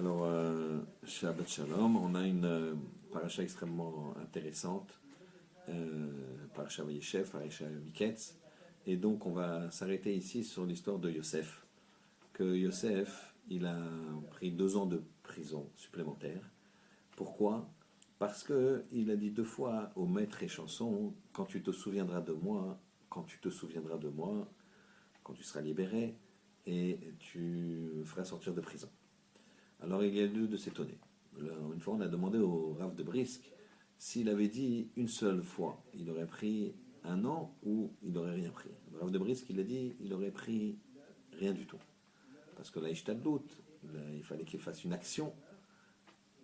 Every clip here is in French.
Alors, Shabbat Shalom, on a une paracha extrêmement intéressante, paracha Vayeshev, paracha Miketz, et donc on va s'arrêter ici sur l'histoire de Yosef. Que Yosef, il a pris 2 ans de prison supplémentaire. Pourquoi ? Parce qu'il a dit 2 fois au maître et chanson, quand tu te souviendras de moi, quand tu te souviendras de moi, quand tu seras libéré, et tu feras sortir de prison. Alors il y a lieu de s'étonner. Une fois on a demandé au Rav de Brisk s'il avait dit une seule fois, il aurait pris 1 an ou il n'aurait rien pris. Le Rav de Brisk il a dit il aurait pris rien du tout. Parce que la Ishtadlut, il fallait qu'il fasse une action,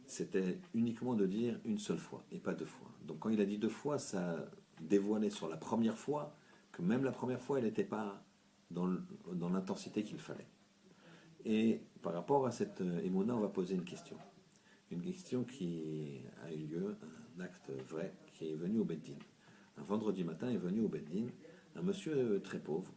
c'était uniquement de dire une seule fois et pas 2 fois. Donc quand il a dit 2 fois, ça dévoilait sur la première fois que même la première fois elle n'était pas dans l'intensité qu'il fallait. Et par rapport à cette émouna, on va poser une question. Une question qui a eu lieu, un acte vrai, qui est venu au Beddin. Un vendredi matin est venu au Beddin un monsieur très pauvre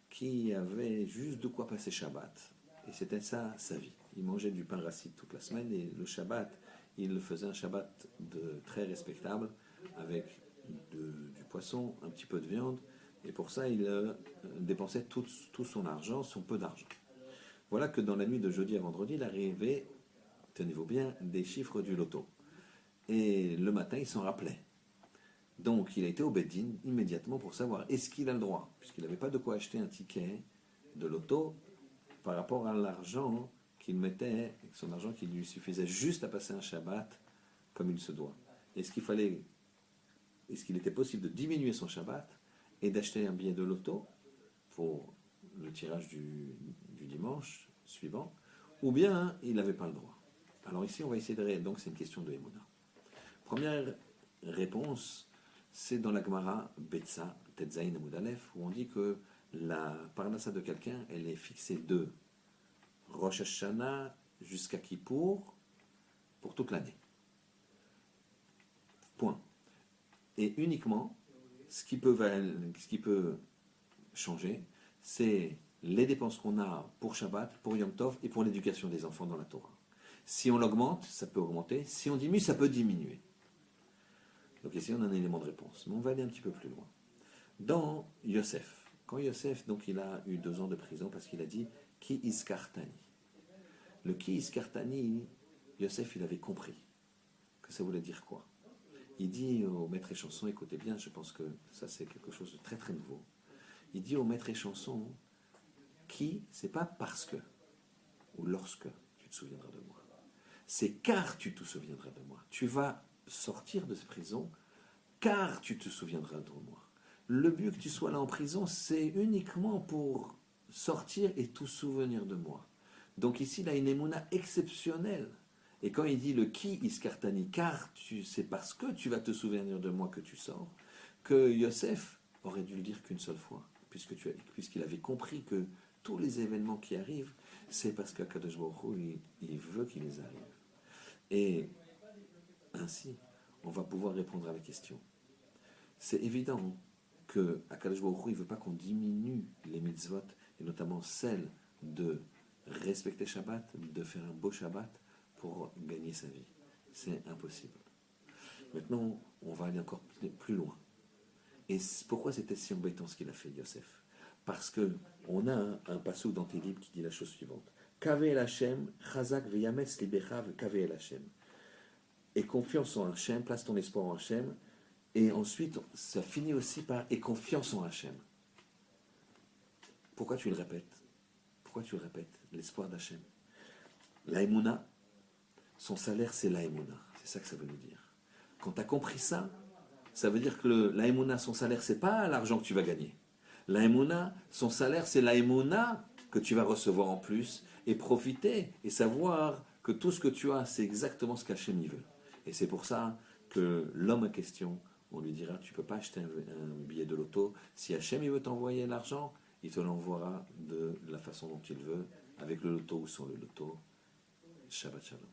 qui avait juste de quoi passer Shabbat. Et c'était ça, sa vie. Il mangeait du pain rassis toute la semaine et le Shabbat, il faisait un Shabbat très respectable avec du poisson, un petit peu de viande. Et pour ça, il dépensait tout son argent, son peu d'argent. Voilà que dans la nuit de jeudi à vendredi, il arrivait, tenez-vous bien, des chiffres du loto. Et le matin, il s'en rappelait. Donc, il a été au Beddin immédiatement pour savoir est-ce qu'il a le droit, puisqu'il n'avait pas de quoi acheter un ticket de loto par rapport à l'argent qu'il mettait, son argent qui lui suffisait juste à passer un Shabbat comme il se doit. Est-ce qu'il était possible de diminuer son Shabbat et d'acheter un billet de loto pour le tirage du dimanche suivant, ou bien il n'avait pas le droit. Alors ici, on va essayer de... Donc c'est une question de Emouna. Première réponse, c'est dans la Gemara Betsa, Tetzaïn Amud Aleph, où on dit que la parnassa de quelqu'un, elle est fixée de Rosh Hashanah jusqu'à Kippour pour toute l'année. Point. Et uniquement, ce qui peut changer, c'est les dépenses qu'on a pour Shabbat, pour Yom Tov et pour l'éducation des enfants dans la Torah. Si on l'augmente, ça peut augmenter. Si on diminue, ça peut diminuer. Donc ici, on a un élément de réponse. Mais on va aller un petit peu plus loin. Dans Yosef, quand Yosef, donc il a eu 2 ans de prison parce qu'il a dit « Ki iskartani ». Le « Ki iskartani », Yosef, il avait compris que ça voulait dire quoi. Il dit au maître et chanson, écoutez bien, je pense que ça c'est quelque chose de très très nouveau. Il dit au maître et chanson, qui, c'est pas parce que, ou lorsque tu te souviendras de moi. C'est car tu te souviendras de moi. Tu vas sortir de cette prison, car tu te souviendras de moi. Le but que tu sois là en prison, c'est uniquement pour sortir et tout souvenir de moi. Donc ici, il a une émouna exceptionnelle. Et quand il dit le qui iskartani, car c'est parce que tu vas te souvenir de moi que tu sors, que Yosef aurait dû le dire qu'une seule fois, puisqu'il avait compris que tous les événements qui arrivent, c'est parce qu'Akadosh Baruch Hu, il veut qu'ils les arrivent. Et ainsi, on va pouvoir répondre à la question. C'est évident que Akadosh Baruch Hu, il ne veut pas qu'on diminue les mitzvot, et notamment celle de respecter Shabbat, de faire un beau Shabbat pour gagner sa vie. C'est impossible. Maintenant, on va aller encore plus loin. Et pourquoi c'était si embêtant ce qu'il a fait, Yosef ? Parce qu'on a un passage dans Télib qui dit la chose suivante. Kave el Hashem, chazak veyametz libecha kave el Hashem. Et confiance en Hashem, place ton espoir en Hashem. Et ensuite, ça finit aussi par et confiance en Hashem. Pourquoi tu le répètes ? Pourquoi tu le répètes ? L'espoir d'Hashem. La Emouna, son salaire, c'est la Emouna. C'est ça que ça veut nous dire. Quand tu as compris ça, ça veut dire que la Emouna, son salaire, c'est pas l'argent que tu vas gagner. La Emouna, son salaire, c'est la Emouna que tu vas recevoir en plus et profiter et savoir que tout ce que tu as, c'est exactement ce qu'Hachem veut. Et c'est pour ça que l'homme en question, on lui dira, tu ne peux pas acheter un billet de loto. Si Hachem veut t'envoyer l'argent, il te l'envoiera de la façon dont il veut, avec le loto ou sans le loto. Shabbat Shalom.